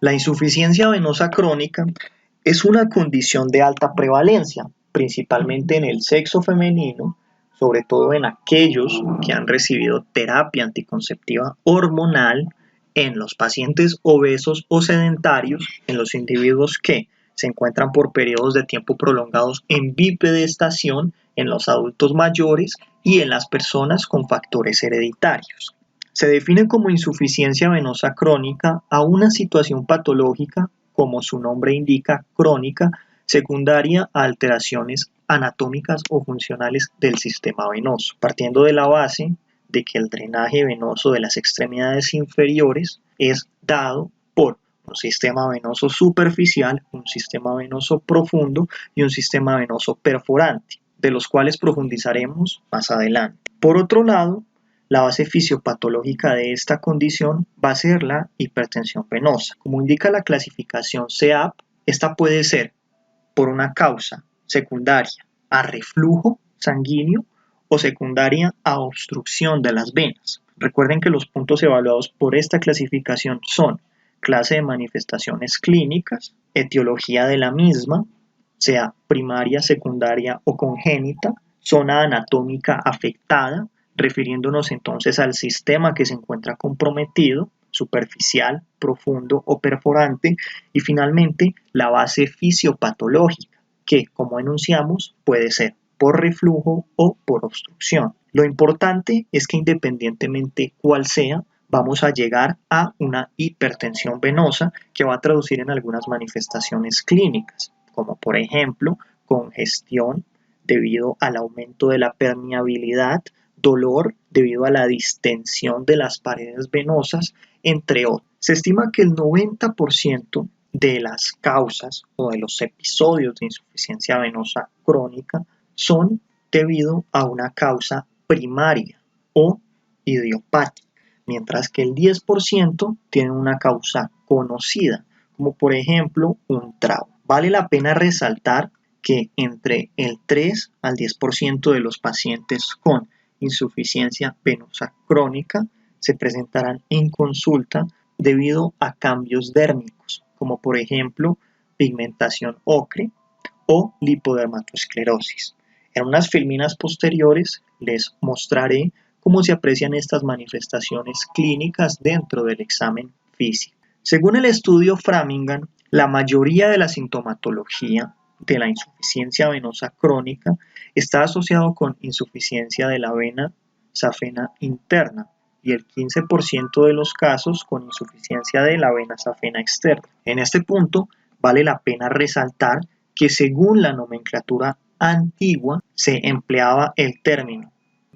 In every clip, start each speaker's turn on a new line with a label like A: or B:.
A: La insuficiencia venosa crónica es una condición de alta prevalencia, principalmente en el sexo femenino, sobre todo en aquellos que han recibido terapia anticonceptiva hormonal, en los pacientes obesos o sedentarios, en los individuos que se encuentran por periodos de tiempo prolongados en bipedestación, en los adultos mayores y en las personas con factores hereditarios. Se define como insuficiencia venosa crónica a una situación patológica, como su nombre indica, crónica, secundaria a alteraciones anatómicas o funcionales del sistema venoso, partiendo de la base de que el drenaje venoso de las extremidades inferiores es dado por un sistema venoso superficial, un sistema venoso profundo y un sistema venoso perforante, de los cuales profundizaremos más adelante. Por otro lado, la base fisiopatológica de esta condición va a ser la hipertensión venosa. Como indica la clasificación CEAP, esta puede ser por una causa secundaria a reflujo sanguíneo o secundaria a obstrucción de las venas. Recuerden que los puntos evaluados por esta clasificación son clase de manifestaciones clínicas, etiología de la misma, sea primaria, secundaria o congénita, zona anatómica afectada, refiriéndonos entonces al sistema que se encuentra comprometido, superficial, profundo o perforante, y finalmente la base fisiopatológica, que, como enunciamos, puede ser por reflujo o por obstrucción. Lo importante es que independientemente cuál sea, vamos a llegar a una hipertensión venosa que va a traducir en algunas manifestaciones clínicas, como por ejemplo congestión debido al aumento de la permeabilidad, dolor debido a la distensión de las paredes venosas, entre otros. Se estima que el 90% de las causas o de los episodios de insuficiencia venosa crónica son debido a una causa primaria o idiopática, mientras que el 10% tiene una causa conocida, como por ejemplo un trauma. Vale la pena resaltar que entre el 3 al 10% de los pacientes con insuficiencia venosa crónica se presentarán en consulta debido a cambios dérmicos, como por ejemplo pigmentación ocre o lipodermatosclerosis. En unas filminas posteriores les mostraré cómo se aprecian estas manifestaciones clínicas dentro del examen físico. Según el estudio Framingham, la mayoría de la sintomatología de la insuficiencia venosa crónica está asociado con insuficiencia de la vena safena interna y el 15% de los casos con insuficiencia de la vena safena externa. En este punto vale la pena resaltar que según la nomenclatura antigua se empleaba el término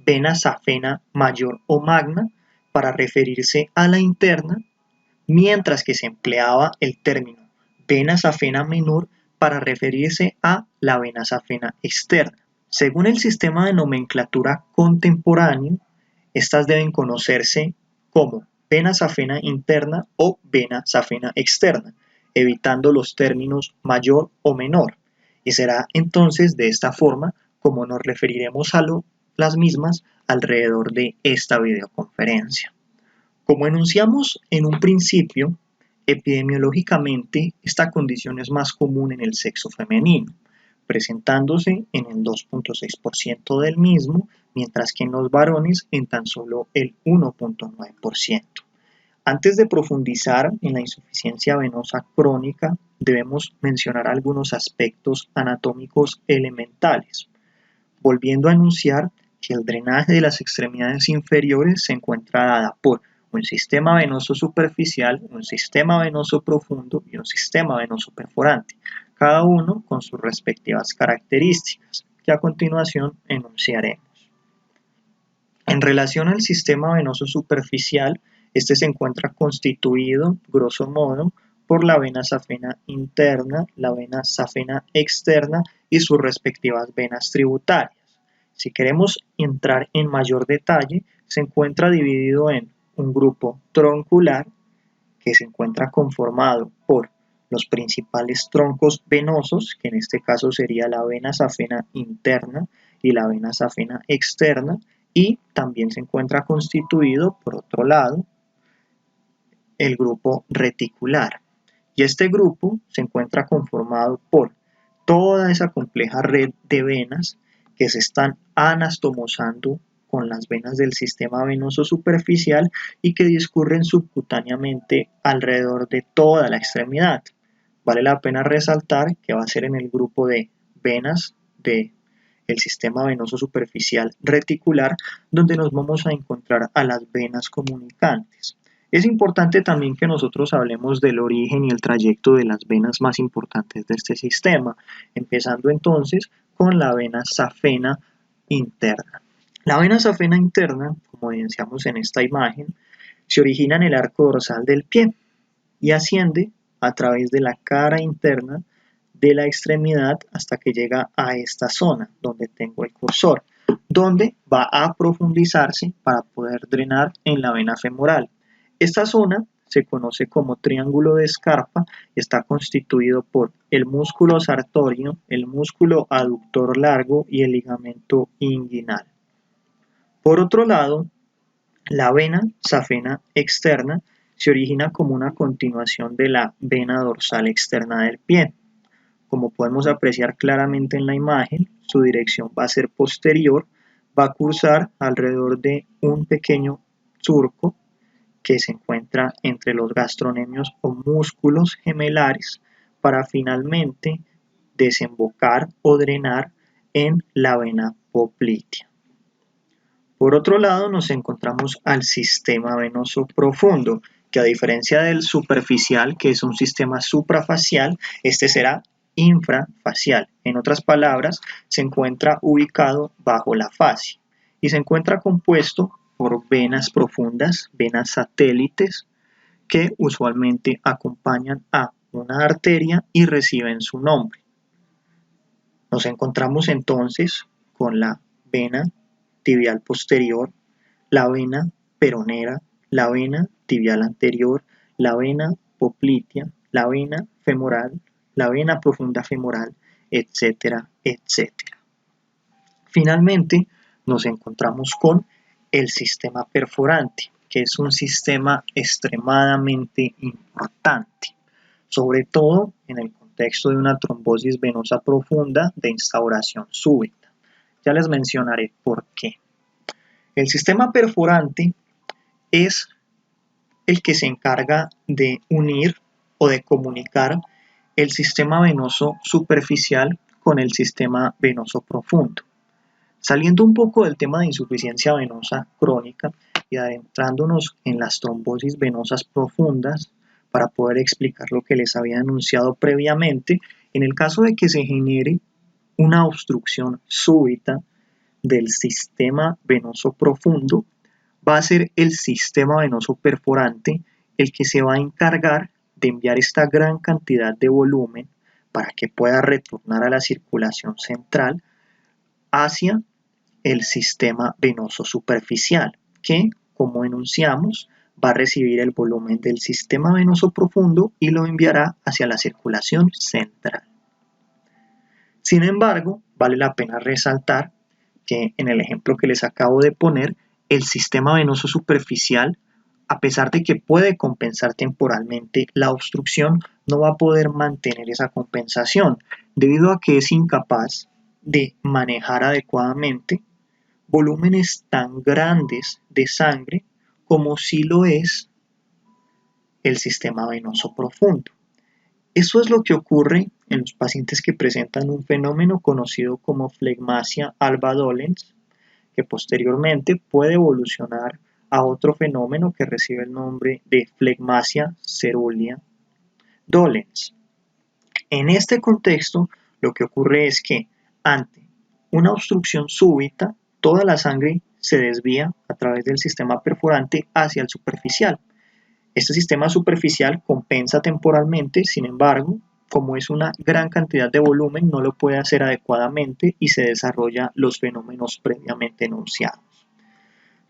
A: vena safena mayor o magna para referirse a la interna, mientras que se empleaba el término vena safena menor para referirse a la vena safena externa. Según el sistema de nomenclatura contemporáneo, estas deben conocerse como vena safena interna o vena safena externa, evitando los términos mayor o menor, y será entonces de esta forma como nos referiremos a las mismas alrededor de esta videoconferencia. Como enunciamos en un principio, epidemiológicamente esta condición es más común en el sexo femenino, presentándose en el 2.6% del mismo, mientras que en los varones en tan solo el 1.9%. Antes de profundizar en la insuficiencia venosa crónica, debemos mencionar algunos aspectos anatómicos elementales, volviendo a enunciar que el drenaje de las extremidades inferiores se encuentra dada por un sistema venoso superficial, un sistema venoso profundo y un sistema venoso perforante, cada uno con sus respectivas características, que a continuación enunciaremos. En relación al sistema venoso superficial, este se encuentra constituido, grosso modo, por la vena safena interna, la vena safena externa y sus respectivas venas tributarias. Si queremos entrar en mayor detalle, se encuentra dividido en un grupo troncular, que se encuentra conformado por los principales troncos venosos, que en este caso sería la vena safena interna y la vena safena externa, y también se encuentra constituido, por otro lado, el grupo reticular, Y este grupo se encuentra conformado por toda esa compleja red de venas que se están anastomosando con las venas del sistema venoso superficial y que discurren subcutáneamente alrededor de toda la extremidad. Vale la pena resaltar que va a ser en el grupo de venas del sistema venoso superficial reticular donde nos vamos a encontrar a las venas comunicantes. Es importante también que nosotros hablemos del origen y el trayecto de las venas más importantes de este sistema, empezando entonces con la vena safena interna. La vena safena interna, como evidenciamos en esta imagen, se origina en el arco dorsal del pie y asciende a través de la cara interna de la extremidad hasta que llega a esta zona donde tengo el cursor, donde va a profundizarse para poder drenar en la vena femoral. Esta zona se conoce como triángulo de Scarpa y está constituido por el músculo sartorio, el músculo aductor largo y el ligamento inguinal. Por otro lado, la vena safena externa se origina como una continuación de la vena dorsal externa del pie. Como podemos apreciar claramente en la imagen, su dirección va a ser posterior, va a cursar alrededor de un pequeño surco que se encuentra entre los gastronemios o músculos gemelares para finalmente desembocar o drenar en la vena poplitea. Por otro lado, nos encontramos al sistema venoso profundo, que a diferencia del superficial, que es un sistema suprafacial, este será infrafacial. En otras palabras, se encuentra ubicado bajo la fascia y se encuentra compuesto por venas profundas, venas satélites, que usualmente acompañan a una arteria y reciben su nombre. Nos encontramos entonces con la vena tibial posterior, la vena peronera, la vena tibial anterior, la vena poplitea, la vena femoral, la vena profunda femoral, etcétera, etcétera. Finalmente, nos encontramos con el sistema perforante, que es un sistema extremadamente importante, sobre todo en el contexto de una trombosis venosa profunda de instauración súbita. Ya les mencionaré por qué. El sistema perforante es el que se encarga de unir o de comunicar el sistema venoso superficial con el sistema venoso profundo. Saliendo un poco del tema de insuficiencia venosa crónica y adentrándonos en las trombosis venosas profundas para poder explicar lo que les había anunciado previamente, en el caso de que se genere una obstrucción súbita del sistema venoso profundo, va a ser el sistema venoso perforante el que se va a encargar de enviar esta gran cantidad de volumen para que pueda retornar a la circulación central hacia el sistema venoso superficial, que, como enunciamos, va a recibir el volumen del sistema venoso profundo y lo enviará hacia la circulación central. Sin embargo, vale la pena resaltar que en el ejemplo que les acabo de poner, el sistema venoso superficial, a pesar de que puede compensar temporalmente la obstrucción, no va a poder mantener esa compensación debido a que es incapaz de manejar adecuadamente volúmenes tan grandes de sangre como si lo es el sistema venoso profundo. Eso es lo que ocurre en los pacientes que presentan un fenómeno conocido como flegmasia alba dolens, que posteriormente puede evolucionar a otro fenómeno que recibe el nombre de flegmasia cerulea dolens. En este contexto, lo que ocurre es que ante una obstrucción súbita, toda la sangre se desvía a través del sistema perforante hacia el superficial. Este sistema superficial compensa temporalmente, sin embargo, como es una gran cantidad de volumen, no lo puede hacer adecuadamente y se desarrollan los fenómenos previamente enunciados.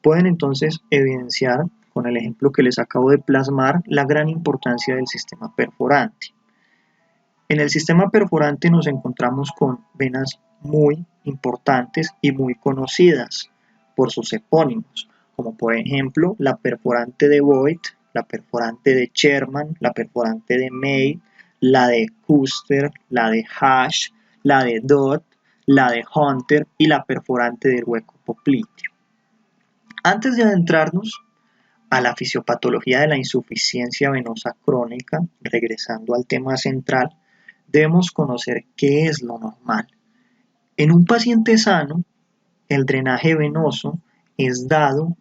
A: Pueden entonces evidenciar, con el ejemplo que les acabo de plasmar, la gran importancia del sistema perforante. En el sistema perforante nos encontramos con venas muy importantes y muy conocidas por sus epónimos, como por ejemplo la perforante de Voigt, la perforante de Sherman, la perforante de May, la de Custer, la de Hash, la de Dodd, la de Hunter y la perforante del hueco popliteo. Antes de adentrarnos a la fisiopatología de la insuficiencia venosa crónica, regresando al tema central, debemos conocer qué es lo normal. En un paciente sano, el drenaje venoso es dado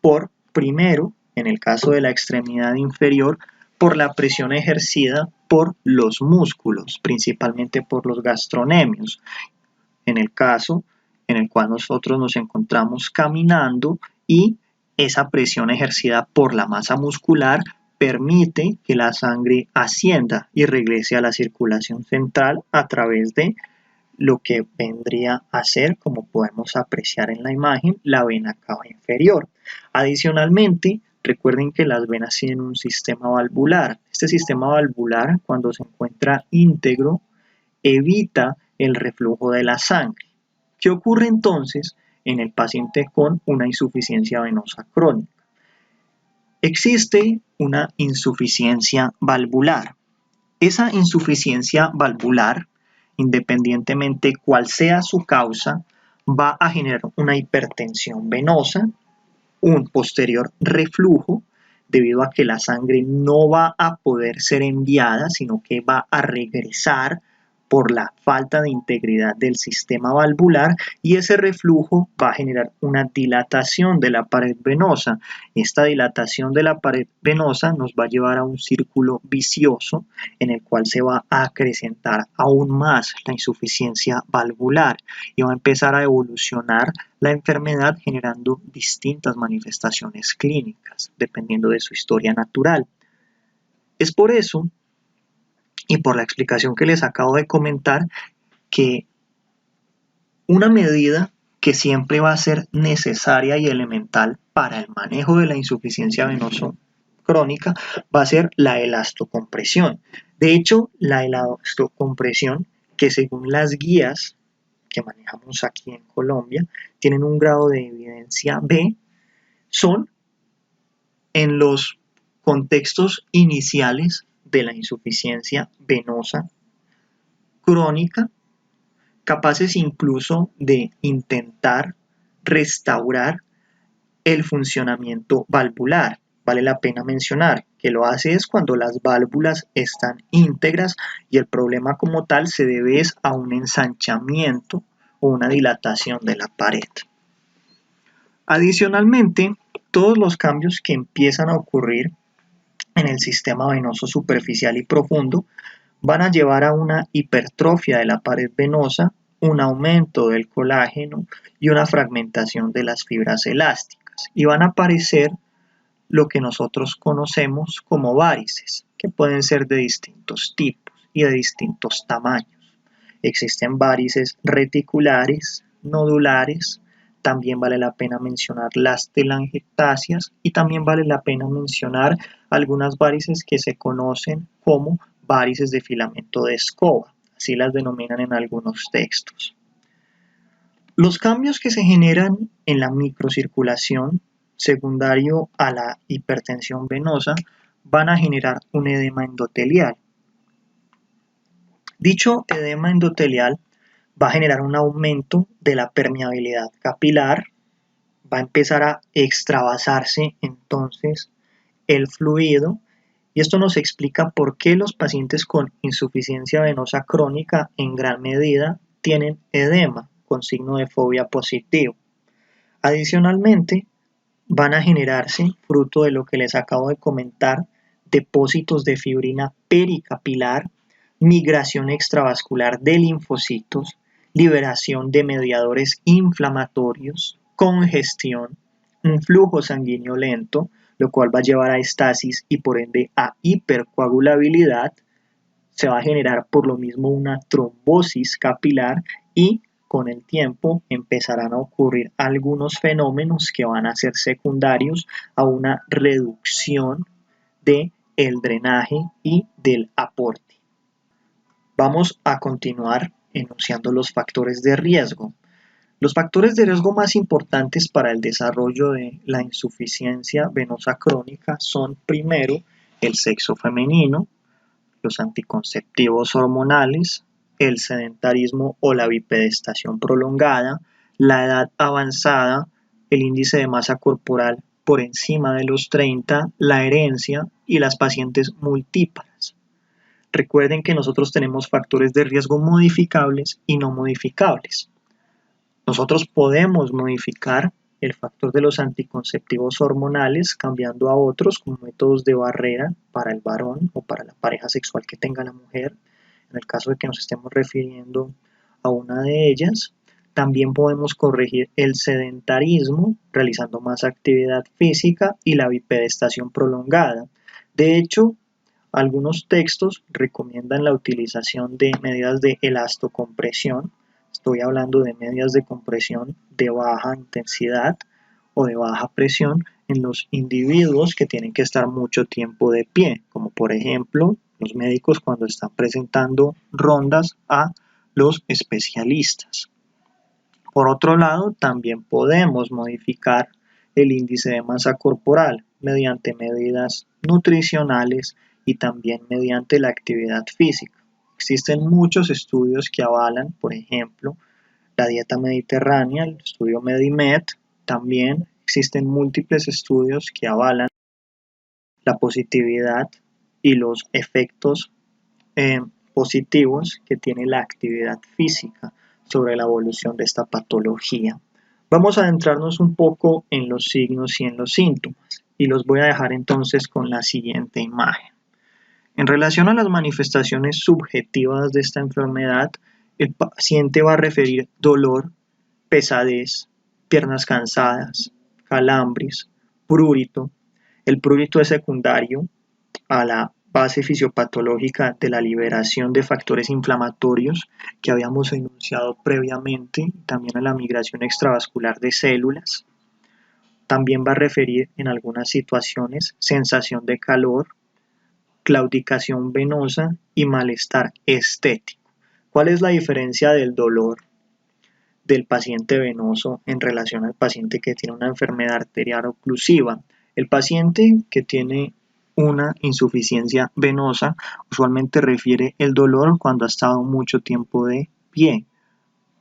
A: por, primero, en el caso de la extremidad inferior, por la presión ejercida por los músculos, principalmente por los gastronemios. En el caso en el cual nosotros nos encontramos caminando y esa presión ejercida por la masa muscular permite que la sangre ascienda y regrese a la circulación central a través de lo que vendría a ser, como podemos apreciar en la imagen, la vena cava inferior. Adicionalmente, recuerden que las venas tienen un sistema valvular. Este sistema valvular, cuando se encuentra íntegro, evita el reflujo de la sangre. ¿Qué ocurre entonces en el paciente con una insuficiencia venosa crónica? Existe una insuficiencia valvular. Esa insuficiencia valvular, independientemente cuál sea su causa, va a generar una hipertensión venosa, un posterior reflujo, debido a que la sangre no va a poder ser enviada, sino que va a regresar por la falta de integridad del sistema valvular, y ese reflujo va a generar una dilatación de la pared venosa. Esta dilatación de la pared venosa nos va a llevar a un círculo vicioso en el cual se va a acrecentar aún más la insuficiencia valvular y va a empezar a evolucionar la enfermedad generando distintas manifestaciones clínicas dependiendo de su historia natural. Es por eso y por la explicación que les acabo de comentar, que una medida que siempre va a ser necesaria y elemental para el manejo de la insuficiencia venosa crónica va a ser la elastocompresión. De hecho, la elastocompresión, que según las guías que manejamos aquí en Colombia, tienen un grado de evidencia B, son en los contextos iniciales de la insuficiencia venosa crónica, capaces incluso de intentar restaurar el funcionamiento valvular. Vale la pena mencionar que lo hace es cuando las válvulas están íntegras y el problema como tal se debe a un ensanchamiento o una dilatación de la pared. Adicionalmente, todos los cambios que empiezan a ocurrir en el sistema venoso superficial y profundo van a llevar a una hipertrofia de la pared venosa, un aumento del colágeno y una fragmentación de las fibras elásticas, y van a aparecer lo que nosotros conocemos como várices, que pueden ser de distintos tipos y de distintos tamaños. Existen várices reticulares, nodulares, también vale la pena mencionar las telangiectasias y también vale la pena mencionar algunas várices que se conocen como várices de filamento de escoba, así las denominan en algunos textos. Los cambios que se generan en la microcirculación secundario a la hipertensión venosa van a generar un edema endotelial. Dicho edema endotelial va a generar un aumento de la permeabilidad capilar, va a empezar a extravasarse entonces el fluido, y esto nos explica por qué los pacientes con insuficiencia venosa crónica en gran medida tienen edema con signo de fobia positivo. Adicionalmente, van a generarse, fruto de lo que les acabo de comentar, depósitos de fibrina pericapilar, migración extravascular de linfocitos, liberación de mediadores inflamatorios, congestión, un flujo sanguíneo lento, lo cual va a llevar a estasis y por ende a hipercoagulabilidad. Se va a generar por lo mismo una trombosis capilar y con el tiempo empezarán a ocurrir algunos fenómenos que van a ser secundarios a una reducción del drenaje y del aporte. Vamos a continuar enunciando los factores de riesgo. Los factores de riesgo más importantes para el desarrollo de la insuficiencia venosa crónica son, primero, el sexo femenino, los anticonceptivos hormonales, el sedentarismo o la bipedestación prolongada, la edad avanzada, el índice de masa corporal por encima de los 30, la herencia y las pacientes multíparas. Recuerden que nosotros tenemos factores de riesgo modificables y no modificables. Nosotros podemos modificar el factor de los anticonceptivos hormonales cambiando a otros con métodos de barrera para el varón o para la pareja sexual que tenga la mujer, en el caso de que nos estemos refiriendo a una de ellas. También podemos corregir el sedentarismo realizando más actividad física y la bipedestación prolongada. De hecho, algunos textos recomiendan la utilización de medidas de elastocompresión. Estoy hablando de medidas de compresión de baja intensidad o de baja presión en los individuos que tienen que estar mucho tiempo de pie, como por ejemplo los médicos cuando están presentando rondas a los especialistas. Por otro lado, también podemos modificar el índice de masa corporal mediante medidas nutricionales y también mediante la actividad física. Existen muchos estudios que avalan, por ejemplo, la dieta mediterránea, el estudio Medimed. También existen múltiples estudios que avalan la positividad y los efectos positivos que tiene la actividad física sobre la evolución de esta patología. Vamos a adentrarnos un poco en los signos y en los síntomas y los voy a dejar entonces con la siguiente imagen. En relación a las manifestaciones subjetivas de esta enfermedad, el paciente va a referir dolor, pesadez, piernas cansadas, calambres, prurito. El prurito es secundario a la base fisiopatológica de la liberación de factores inflamatorios que habíamos enunciado previamente, también a la migración extravascular de células. También va a referir en algunas situaciones sensación de calor, claudicación venosa y malestar estético. ¿Cuál es la diferencia del dolor del paciente venoso en relación al paciente que tiene una enfermedad arterial oclusiva? El paciente que tiene una insuficiencia venosa usualmente refiere el dolor cuando ha estado mucho tiempo de pie.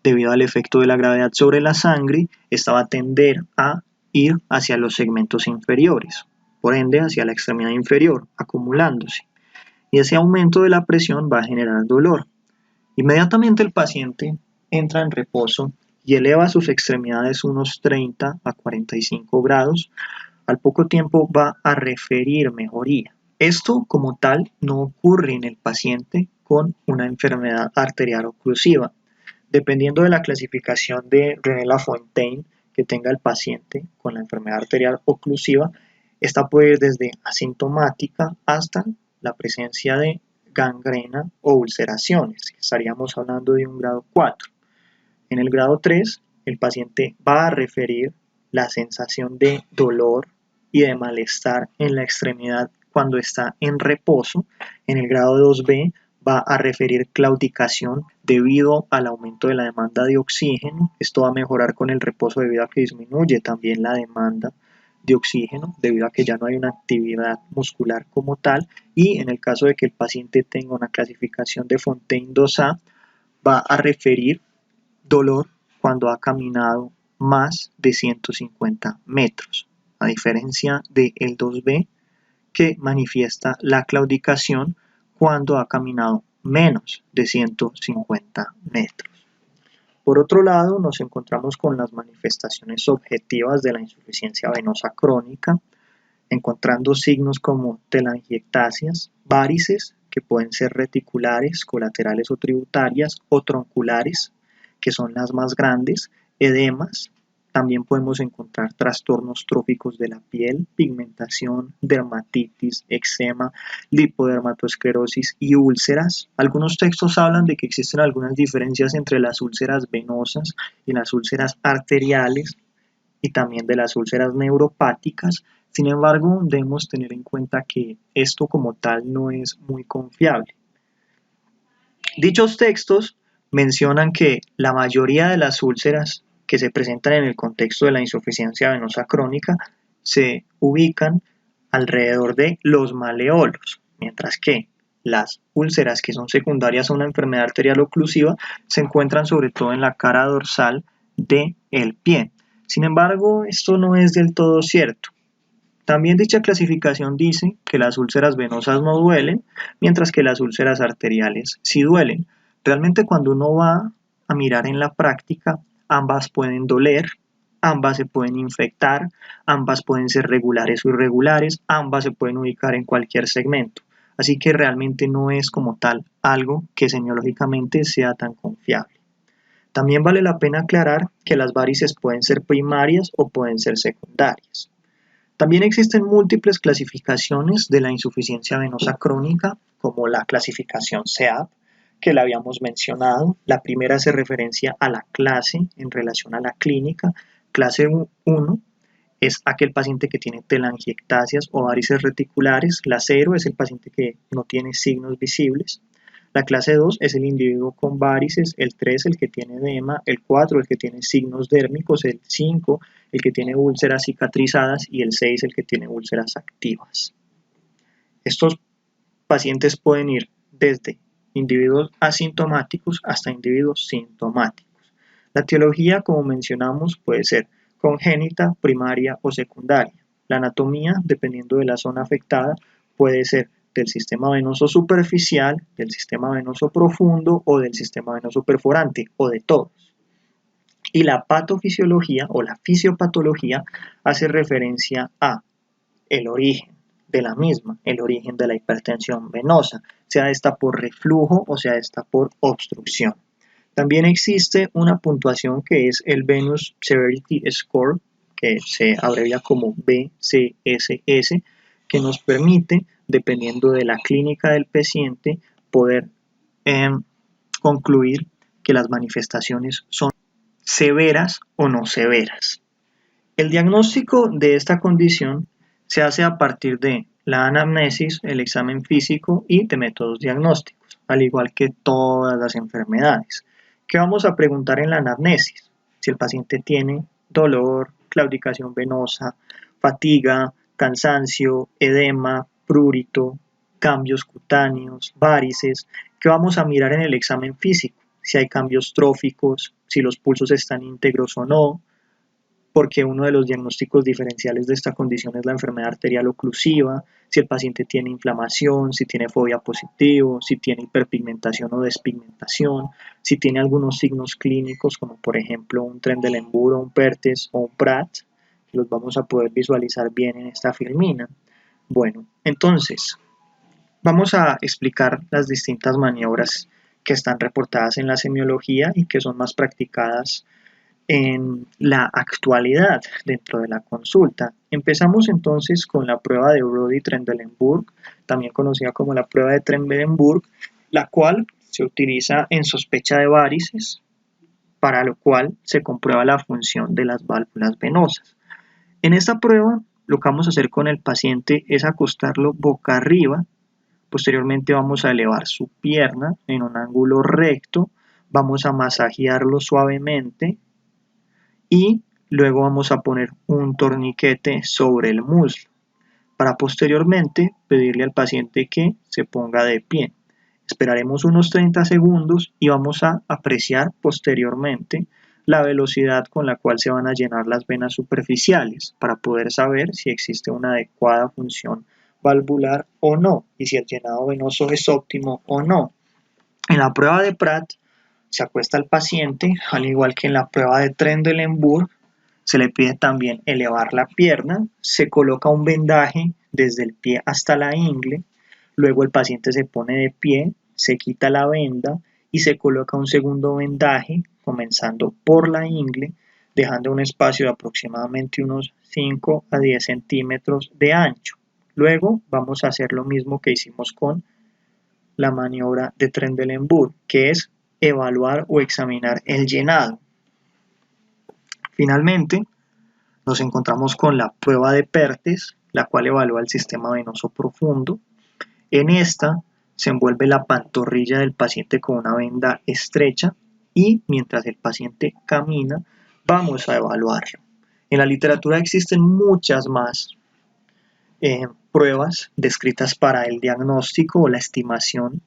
A: Debido al efecto de la gravedad sobre la sangre, esta va a tender a ir hacia los segmentos inferiores, por ende hacia la extremidad inferior, acumulándose. Y ese aumento de la presión va a generar dolor. Inmediatamente el paciente entra en reposo y eleva sus extremidades unos 30 a 45 grados. Al poco tiempo va a referir mejoría. Esto como tal no ocurre en el paciente con una enfermedad arterial oclusiva. Dependiendo de la clasificación de René Lafontaine que tenga el paciente con la enfermedad arterial oclusiva, esta puede ir desde asintomática hasta la presencia de gangrena o ulceraciones. Estaríamos hablando de un grado 4. En el grado 3, el paciente va a referir la sensación de dolor y de malestar en la extremidad cuando está en reposo. En el grado 2B va a referir claudicación debido al aumento de la demanda de oxígeno. Esto va a mejorar con el reposo debido a que disminuye también la demanda de oxígeno debido a que ya no hay una actividad muscular como tal. Y en el caso de que el paciente tenga una clasificación de Fontaine 2A, va a referir dolor cuando ha caminado más de 150 metros, a diferencia del 2B que manifiesta la claudicación cuando ha caminado menos de 150 metros. Por otro lado, nos encontramos con las manifestaciones objetivas de la insuficiencia venosa crónica, encontrando signos como telangiectasias, várices, que pueden ser reticulares, colaterales o tributarias, o tronculares, que son las más grandes, edemas. También podemos encontrar trastornos tróficos de la piel, pigmentación, dermatitis, eczema, lipodermatoesclerosis y úlceras. Algunos textos hablan de que existen algunas diferencias entre las úlceras venosas y las úlceras arteriales y también de las úlceras neuropáticas. Sin embargo, debemos tener en cuenta que esto como tal no es muy confiable. Dichos textos mencionan que la mayoría de las úlceras que se presentan en el contexto de la insuficiencia venosa crónica se ubican alrededor de los maleolos, mientras que las úlceras que son secundarias a una enfermedad arterial oclusiva se encuentran sobre todo en la cara dorsal del pie. Sin embargo, esto no es del todo cierto. También dicha clasificación dice que las úlceras venosas no duelen, mientras que las úlceras arteriales sí duelen. Realmente cuando uno va a mirar en la práctica, ambas pueden doler, ambas se pueden infectar, ambas pueden ser regulares o irregulares, ambas se pueden ubicar en cualquier segmento. Así que realmente no es como tal algo que semiológicamente sea tan confiable. También vale la pena aclarar que las varices pueden ser primarias o pueden ser secundarias. También existen múltiples clasificaciones de la insuficiencia venosa crónica, como la clasificación SEAP, que la habíamos mencionado. La primera hace referencia a la clase en relación a la clínica. Clase 1 es aquel paciente que tiene telangiectasias o varices reticulares. La 0 es el paciente que no tiene signos visibles. La clase 2 es el individuo con varices, el 3 el que tiene edema, el 4 el que tiene signos dérmicos, el 5 el que tiene úlceras cicatrizadas y el 6 el que tiene úlceras activas. Estos pacientes pueden ir desde individuos asintomáticos hasta individuos sintomáticos. La etiología, como mencionamos, puede ser congénita, primaria o secundaria. La anatomía, dependiendo de la zona afectada, puede ser del sistema venoso superficial, del sistema venoso profundo o del sistema venoso perforante, o de todos. Y la patofisiología o la fisiopatología hace referencia a el origen de la misma, el origen de la hipertensión venosa, sea esta por reflujo o sea esta por obstrucción. También existe una puntuación que es el Venous Severity Score, que se abrevia como BCSS, que nos permite, dependiendo de la clínica del paciente, poder concluir que las manifestaciones son severas o no severas. El diagnóstico de esta condición se hace a partir de la anamnesis, el examen físico y de métodos diagnósticos, al igual que todas las enfermedades. ¿Qué vamos a preguntar en la anamnesis? Si el paciente tiene dolor, claudicación venosa, fatiga, cansancio, edema, prurito, cambios cutáneos, varices. ¿Qué vamos a mirar en el examen físico? Si hay cambios tróficos, si los pulsos están íntegros o no, porque uno de los diagnósticos diferenciales de esta condición es la enfermedad arterial oclusiva, si el paciente tiene inflamación, si tiene fobia positivo, si tiene hiperpigmentación o despigmentación, si tiene algunos signos clínicos como por ejemplo un Trendelenburg, un Perthes o un Pratt, que los vamos a poder visualizar bien en esta filmina. Bueno, entonces vamos a explicar las distintas maniobras que están reportadas en la semiología y que son más practicadas en la actualidad dentro de la consulta. Empezamos entonces con la prueba de Brody-Trendelenburg, también conocida como la prueba de Trendelenburg, la cual se utiliza en sospecha de varices, para lo cual se comprueba la función de las válvulas venosas. En esta prueba, lo que vamos a hacer con el paciente es acostarlo boca arriba. Posteriormente vamos a elevar su pierna en un ángulo recto, vamos a masajearlo suavemente y luego vamos a poner un torniquete sobre el muslo para posteriormente pedirle al paciente que se ponga de pie. Esperaremos unos 30 segundos y vamos a apreciar posteriormente la velocidad con la cual se van a llenar las venas superficiales para poder saber si existe una adecuada función valvular o no y si el llenado venoso es óptimo o no. En la prueba de Pratt se acuesta al paciente, al igual que en la prueba de Trendelenburg, se le pide también elevar la pierna, se coloca un vendaje desde el pie hasta la ingle, luego el paciente se pone de pie, se quita la venda y se coloca un segundo vendaje, comenzando por la ingle, dejando un espacio de aproximadamente unos 5 a 10 centímetros de ancho. Luego vamos a hacer lo mismo que hicimos con la maniobra de Trendelenburg, que es evaluar o examinar el llenado. Finalmente, nos encontramos con la prueba de Perthes, la cual evalúa el sistema venoso profundo. En esta se envuelve la pantorrilla del paciente con una venda estrecha y mientras el paciente camina vamos a evaluarlo. En la literatura existen muchas más pruebas descritas para el diagnóstico o la estimación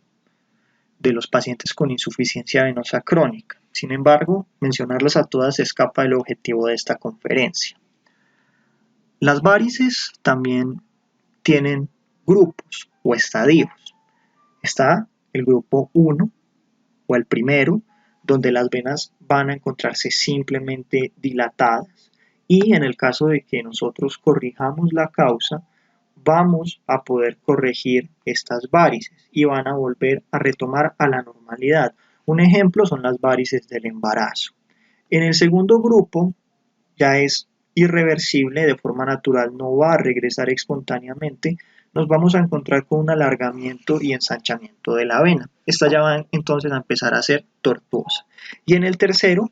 A: de los pacientes con insuficiencia venosa crónica. Sin embargo, mencionarlas a todas se escapa del objetivo de esta conferencia. Las varices también tienen grupos o estadios. Está el grupo 1 o el primero, donde las venas van a encontrarse simplemente dilatadas, y en el caso de que nosotros corrijamos la causa, vamos a poder corregir estas varices y van a volver a retomar a la normalidad. Un ejemplo son las varices del embarazo. En el segundo grupo ya es irreversible, de forma natural no va a regresar espontáneamente, nos vamos a encontrar con un alargamiento y ensanchamiento de la vena. Esta ya va entonces a empezar a ser tortuosa. Y en el tercero,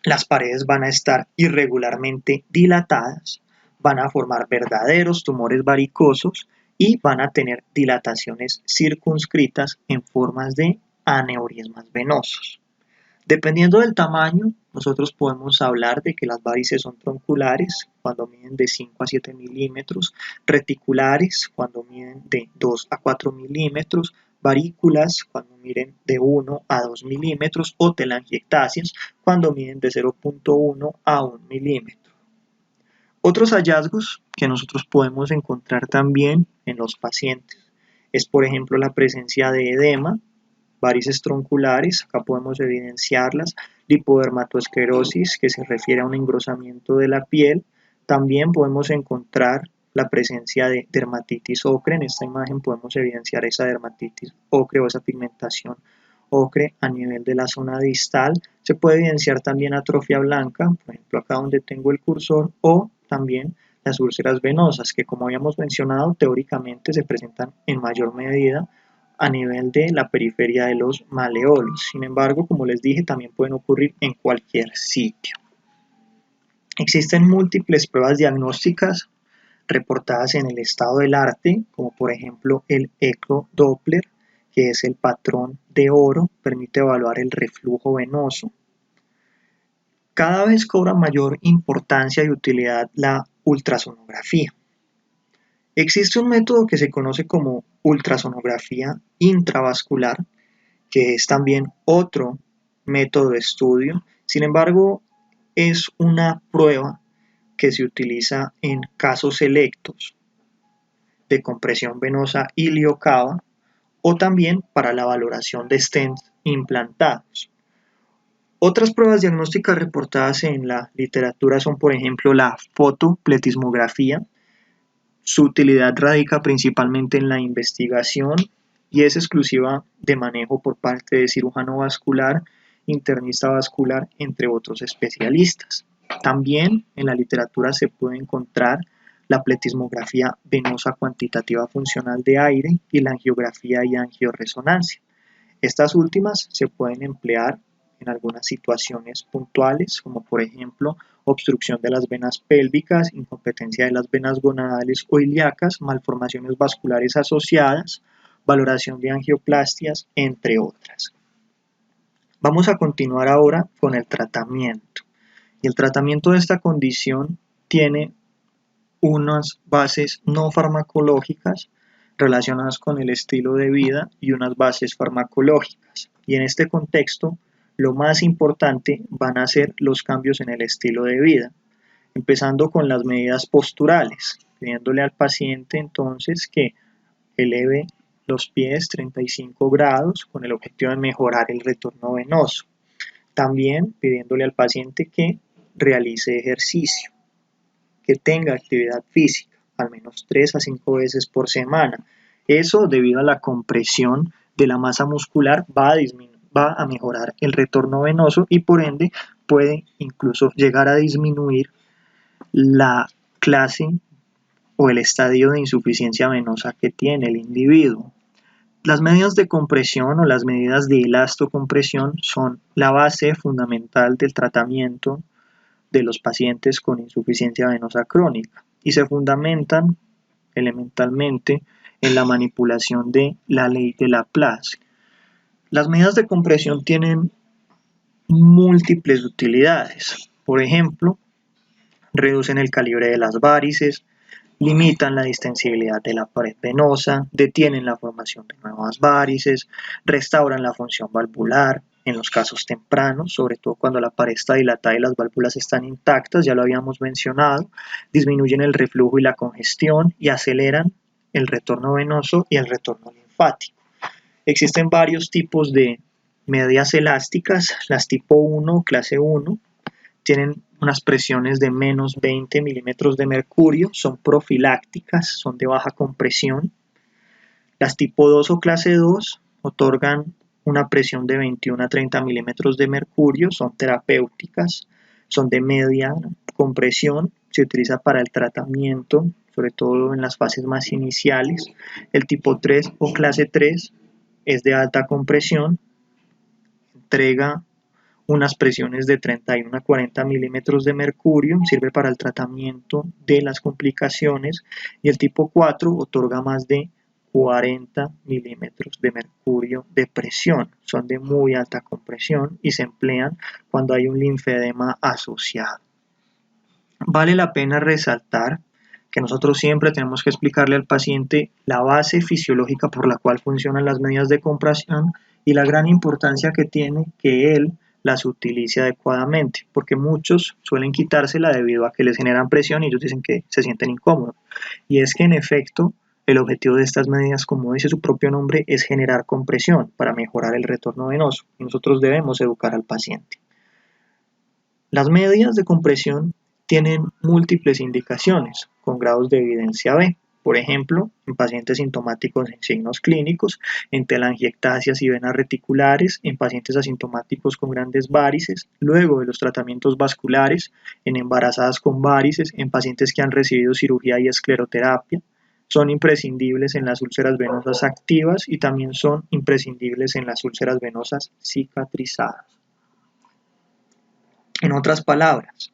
A: las paredes van a estar irregularmente dilatadas, van a formar verdaderos tumores varicosos y van a tener dilataciones circunscritas en formas de aneurismas venosos. Dependiendo del tamaño, nosotros podemos hablar de que las varices son tronculares, cuando miden de 5 a 7 milímetros, reticulares, cuando miden de 2 a 4 milímetros, varículas, cuando miden de 1 a 2 milímetros, o telangiectasias, cuando miden de 0.1 a 1 milímetro. Otros hallazgos que nosotros podemos encontrar también en los pacientes es, por ejemplo, la presencia de edema, varices tronculares, acá podemos evidenciarlas, lipodermatoesclerosis, que se refiere a un engrosamiento de la piel. También podemos encontrar la presencia de dermatitis ocre. En esta imagen podemos evidenciar esa dermatitis ocre o esa pigmentación ocre a nivel de la zona distal. Se puede evidenciar también atrofia blanca, por ejemplo acá donde tengo el cursor, o también las úlceras venosas, que como habíamos mencionado, teóricamente se presentan en mayor medida a nivel de la periferia de los maleolos. Sin embargo, como les dije, también pueden ocurrir en cualquier sitio. Existen múltiples pruebas diagnósticas reportadas en el estado del arte, como por ejemplo el eco-Doppler, que es el patrón de oro, permite evaluar el reflujo venoso. Cada vez cobra mayor importancia y utilidad la ultrasonografía. Existe un método que se conoce como ultrasonografía intravascular, que es también otro método de estudio. Sin embargo, es una prueba que se utiliza en casos selectos de compresión venosa iliocava o también para la valoración de stents implantados. Otras pruebas diagnósticas reportadas en la literatura son, por ejemplo, la fotopletismografía. Su utilidad radica principalmente en la investigación y es exclusiva de manejo por parte de cirujano vascular, internista vascular, entre otros especialistas. También en la literatura se puede encontrar la pletismografía venosa cuantitativa funcional de aire y la angiografía y angioresonancia. Estas últimas se pueden emplear en algunas situaciones puntuales, como por ejemplo obstrucción de las venas pélvicas, incompetencia de las venas gonadales o ilíacas, malformaciones vasculares asociadas, valoración de angioplastias, entre otras. Vamos a continuar ahora con el tratamiento. Y el tratamiento de esta condición tiene unas bases no farmacológicas relacionadas con el estilo de vida y unas bases farmacológicas. Y en este contexto, lo más importante van a ser los cambios en el estilo de vida, empezando con las medidas posturales, pidiéndole al paciente entonces que eleve los pies 35 grados con el objetivo de mejorar el retorno venoso. También pidiéndole al paciente que realice ejercicio, que tenga actividad física, al menos 3 a 5 veces por semana. Eso, debido a la compresión de la masa muscular, va a mejorar el retorno venoso y por ende puede incluso llegar a disminuir la clase o el estadio de insuficiencia venosa que tiene el individuo. Las medidas de compresión o las medidas de elastocompresión son la base fundamental del tratamiento de los pacientes con insuficiencia venosa crónica y se fundamentan elementalmente en la manipulación de la ley de Laplace. Las medidas de compresión tienen múltiples utilidades. Por ejemplo, reducen el calibre de las varices, limitan la distensibilidad de la pared venosa, detienen la formación de nuevas varices, restauran la función valvular en los casos tempranos, sobre todo cuando la pared está dilatada y las válvulas están intactas, ya lo habíamos mencionado, disminuyen el reflujo y la congestión y aceleran el retorno venoso y el retorno linfático. Existen varios tipos de medias elásticas, las tipo 1, clase 1, tienen unas presiones de menos 20 milímetros de mercurio, son profilácticas, son de baja compresión. Las tipo 2 o clase 2 otorgan una presión de 21 a 30 milímetros de mercurio, son terapéuticas, son de media compresión, se utiliza para el tratamiento, sobre todo en las fases más iniciales. El tipo 3 o clase 3 es de alta compresión, entrega unas presiones de 31 a 40 milímetros de mercurio, sirve para el tratamiento de las complicaciones, y el tipo 4 otorga más de 40 milímetros de mercurio de presión, son de muy alta compresión y se emplean cuando hay un linfedema asociado. Vale la pena resaltar que nosotros siempre tenemos que explicarle al paciente la base fisiológica por la cual funcionan las medidas de compresión y la gran importancia que tiene que él las utilice adecuadamente, porque muchos suelen quitársela debido a que les generan presión y ellos dicen que se sienten incómodos. Y es que en efecto, el objetivo de estas medidas, como dice su propio nombre, es generar compresión para mejorar el retorno venoso. Y nosotros debemos educar al paciente. Las medidas de compresión tienen múltiples indicaciones con grados de evidencia B. Por ejemplo, en pacientes sintomáticos sin signos clínicos, en telangiectasias y venas reticulares, en pacientes asintomáticos con grandes varices, luego de los tratamientos vasculares, en embarazadas con varices, en pacientes que han recibido cirugía y escleroterapia. Son imprescindibles en las úlceras venosas activas y también son imprescindibles en las úlceras venosas cicatrizadas. En otras palabras,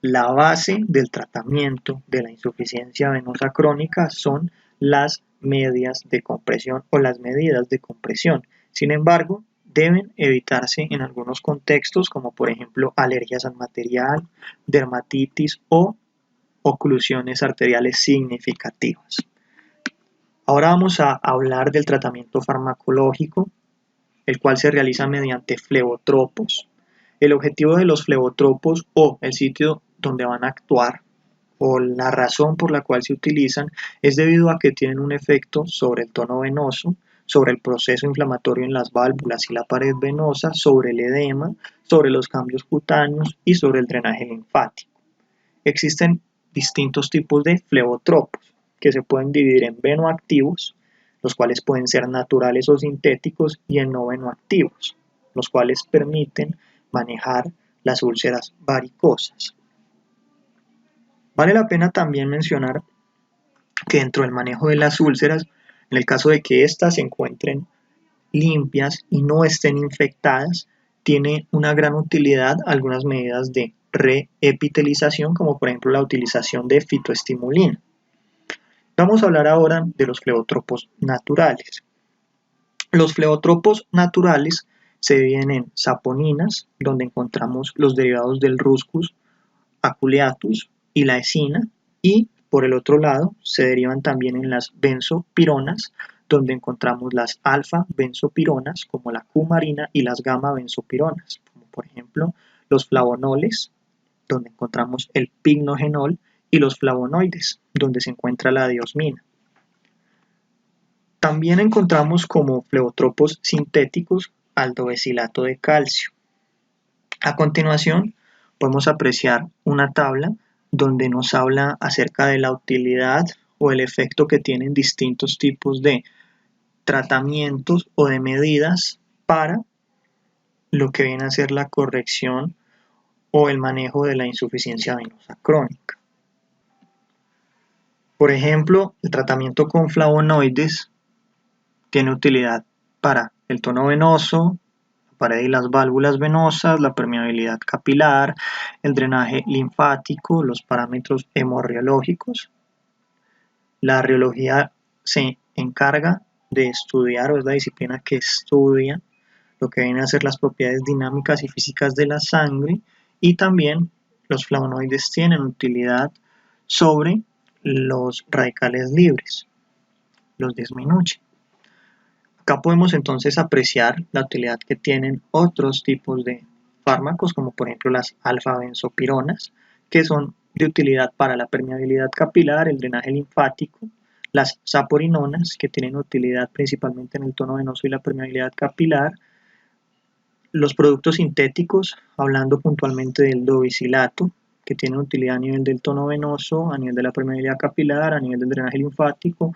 A: la base del tratamiento de la insuficiencia venosa crónica son las medias de compresión o las medidas de compresión. Sin embargo, deben evitarse en algunos contextos, como por ejemplo alergias al material, dermatitis o oclusiones arteriales significativas. Ahora vamos a hablar del tratamiento farmacológico, el cual se realiza mediante flebotropos. El objetivo de los flebotropos o el sitio donde van a actuar o la razón por la cual se utilizan es debido a que tienen un efecto sobre el tono venoso, sobre el proceso inflamatorio en las válvulas y la pared venosa, sobre el edema, sobre los cambios cutáneos y sobre el drenaje linfático. Existen distintos tipos de flebotropos que se pueden dividir en venoactivos, los cuales pueden ser naturales o sintéticos, y en no venoactivos, los cuales permiten manejar las úlceras varicosas. Vale la pena también mencionar que dentro del manejo de las úlceras, en el caso de que éstas se encuentren limpias y no estén infectadas, tiene una gran utilidad algunas medidas de reepitelización, como por ejemplo la utilización de fitoestimulina. Vamos a hablar ahora de los flebotropos naturales. Los flebotropos naturales se dividen en saponinas, donde encontramos los derivados del Ruscus aculeatus y la escina, y por el otro lado se derivan también en las benzopironas, donde encontramos las alfa-benzopironas como la cumarina y las gamma-benzopironas, como por ejemplo los flavonoles, donde encontramos el pignogenol, y los flavonoides, donde se encuentra la diosmina. También encontramos como flebotropos sintéticos aldobecilato de calcio. A continuación, podemos apreciar una tabla donde nos habla acerca de la utilidad o el efecto que tienen distintos tipos de tratamientos o de medidas para lo que viene a ser la corrección o el manejo de la insuficiencia venosa crónica. Por ejemplo, el tratamiento con flavonoides tiene utilidad para el tono venoso, la pared y las válvulas venosas, la permeabilidad capilar, el drenaje linfático, los parámetros hemorreológicos. La reología se encarga de estudiar, o es la disciplina que estudia lo que vienen a ser las propiedades dinámicas y físicas de la sangre, y también los flavonoides tienen utilidad sobre los radicales libres, los disminuye. Acá podemos entonces apreciar la utilidad que tienen otros tipos de fármacos, como por ejemplo las alfa-benzopironas, que son de utilidad para la permeabilidad capilar, el drenaje linfático, las saporinonas, que tienen utilidad principalmente en el tono venoso y la permeabilidad capilar, los productos sintéticos, hablando puntualmente del dovicilato, que tiene utilidad a nivel del tono venoso, a nivel de la permeabilidad capilar, a nivel del drenaje linfático,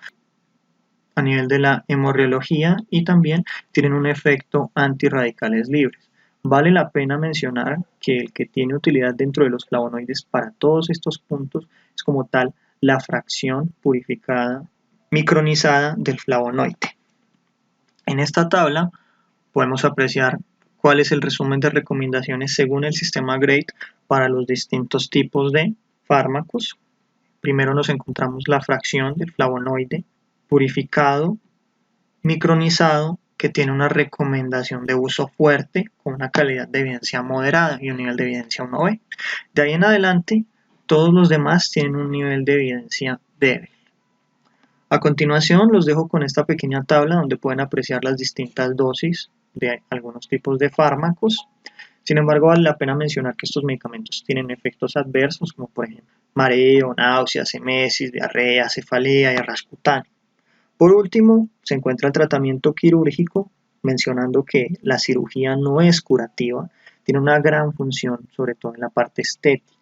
A: a nivel de la hemorreología, y también tienen un efecto antirradicales libres. Vale la pena mencionar que el que tiene utilidad dentro de los flavonoides para todos estos puntos es como tal la fracción purificada micronizada del flavonoide. En esta tabla podemos apreciar cuál es el resumen de recomendaciones según el sistema GRADE para los distintos tipos de fármacos. Primero nos encontramos la fracción del flavonoide purificado, micronizado, que tiene una recomendación de uso fuerte con una calidad de evidencia moderada y un nivel de evidencia 1B. De ahí en adelante, todos los demás tienen un nivel de evidencia débil. A continuación, los dejo con esta pequeña tabla donde pueden apreciar las distintas dosis de algunos tipos de fármacos. Sin embargo, vale la pena mencionar que estos medicamentos tienen efectos adversos, como por ejemplo mareo, náuseas, emesis, diarrea, cefalea y arras cutáneo. Por último, se encuentra el tratamiento quirúrgico, mencionando que la cirugía no es curativa, tiene una gran función, sobre todo en la parte estética.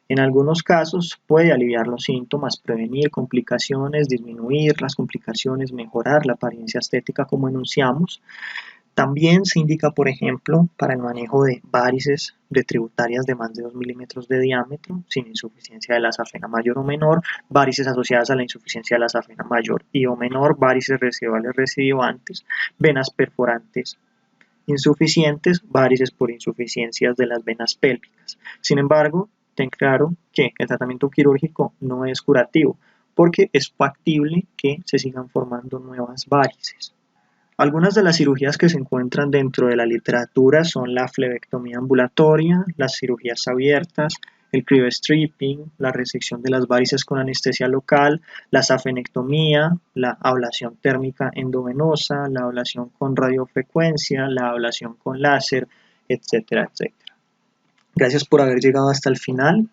A: En algunos casos puede aliviar los síntomas, prevenir complicaciones, disminuir las complicaciones, mejorar la apariencia estética como enunciamos. También se indica, por ejemplo, para el manejo de varices retributarias de más de 2 milímetros de diámetro, sin insuficiencia de la safena mayor o menor, varices asociadas a la insuficiencia de la safena mayor y o menor, varices residuales recidivantes, venas perforantes insuficientes, varices por insuficiencias de las venas pélvicas. Sin embargo, ten claro que el tratamiento quirúrgico no es curativo, porque es factible que se sigan formando nuevas varices. Algunas de las cirugías que se encuentran dentro de la literatura son la flebectomía ambulatoria, las cirugías abiertas, el cryostripping, la resección de las varices con anestesia local, la safenectomía, la ablación térmica endovenosa, la ablación con radiofrecuencia, la ablación con láser, etcétera, etcétera. Gracias por haber llegado hasta el final.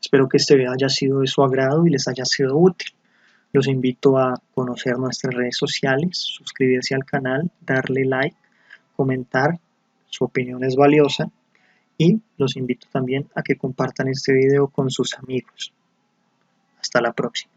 A: Espero que este video haya sido de su agrado y les haya sido útil. Los invito a conocer nuestras redes sociales, suscribirse al canal, darle like, comentar, su opinión es valiosa, y los invito también a que compartan este video con sus amigos. Hasta la próxima.